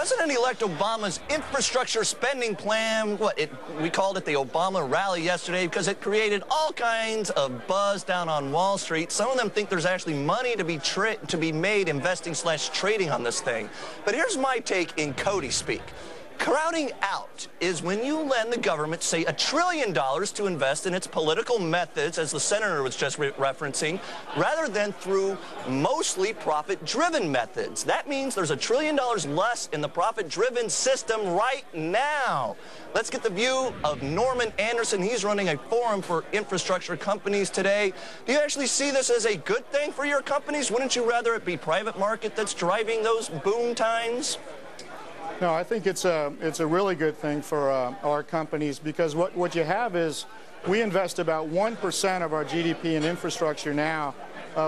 President-elect Obama's infrastructure spending plan, we called it the Obama rally yesterday because it created all kinds of buzz down on Wall Street. Some of them think there's actually money to be made investing/trading on this thing. But here's my take in Cody speak. Crowding out is when you lend the government, say, $1 trillion to invest in its political methods, as the senator was just referencing, rather than through mostly profit-driven methods. That means there's $1 trillion less in the profit-driven system right now. Let's get the view of Norman Anderson. He's running a forum for infrastructure companies today. Do you actually see this as a good thing for your companies? Wouldn't you rather it be private market that's driving those boom times? No, I think it's a really good thing for our companies, because what you have is we invest about 1% of our GDP in infrastructure now.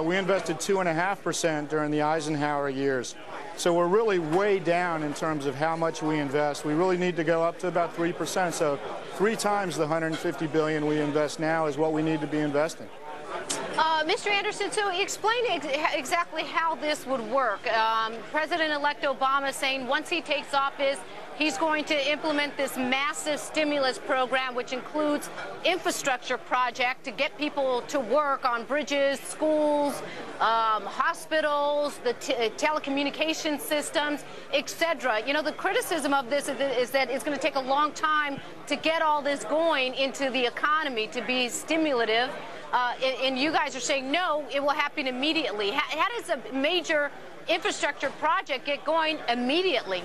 We invested 2.5% during the Eisenhower years. So we're really way down in terms of how much we invest. We really need to go up to about 3%. So 3 times the $150 billion we invest now is what we need to be investing. Mr. Anderson, so explain exactly how this would work. President-elect Obama saying once he takes office, he's going to implement this massive stimulus program, which includes infrastructure project to get people to work on bridges, schools, hospitals, the telecommunication systems, etc. You know, the criticism of this is that it's going to take a long time to get all this going into the economy to be stimulative. And you guys are saying, no, it will happen immediately. How does a major infrastructure project get going immediately?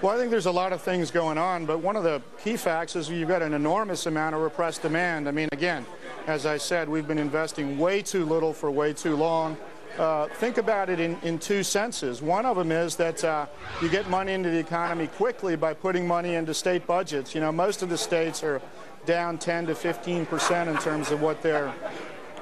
Well, I think there's a lot of things going on, but one of the key facts is you've got an enormous amount of repressed demand. I mean, again, as I said, we've been investing way too little for way too long. Think about it in 2 senses. One of them is that you get money into the economy quickly by putting money into state budgets. You know, most of the states are down 10 to 15% in terms of what they're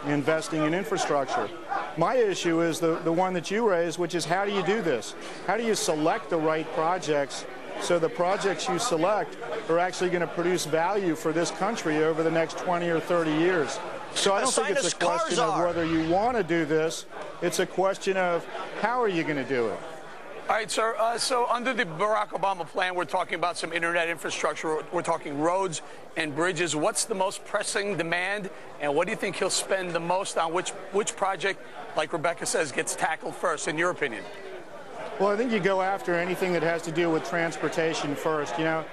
investing in infrastructure. My issue is the one that you raised, which is how do you do this? How do you select the right projects so the projects you select are actually going to produce value for this country over the next 20 or 30 years? So I don't think it's a question of whether you want to do this. It's a question of how are you going to do it? All right, sir. So under the Barack Obama plan, we're talking about some internet infrastructure. We're talking roads and bridges. What's the most pressing demand, and what do you think he'll spend the most on? Which project, like Rebecca says, gets tackled first, in your opinion? Well, I think you go after anything that has to do with transportation first. You know,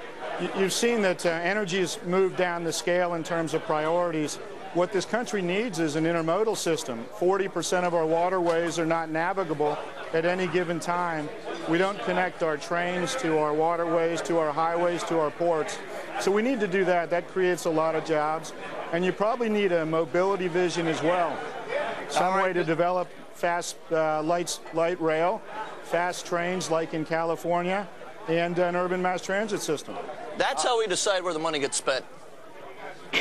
you've seen that energy has moved down the scale in terms of priorities. What this country needs is an intermodal system. 40% of our waterways are not navigable at any given time. We don't connect our trains to our waterways, to our highways, to our ports. So we need to do that. That creates a lot of jobs. And you probably need a mobility vision as well. Some way to develop fast light rail, fast trains like in California, and an urban mass transit system. That's how we decide where the money gets spent.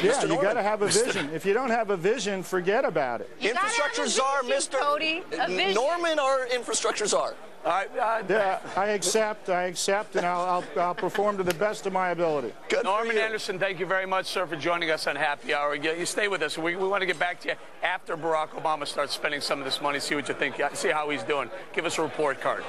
Yeah, you got to have a vision. If you don't have a vision, forget about it. Infrastructure czar, Mr. Cody, Norman, our infrastructure czar. Yeah, I accept, and I'll perform to the best of my ability. Norman Anderson, thank you very much, sir, for joining us on Happy Hour. You stay with us. We want to get back to you after Barack Obama starts spending some of this money, see what you think, see how he's doing. Give us a report card.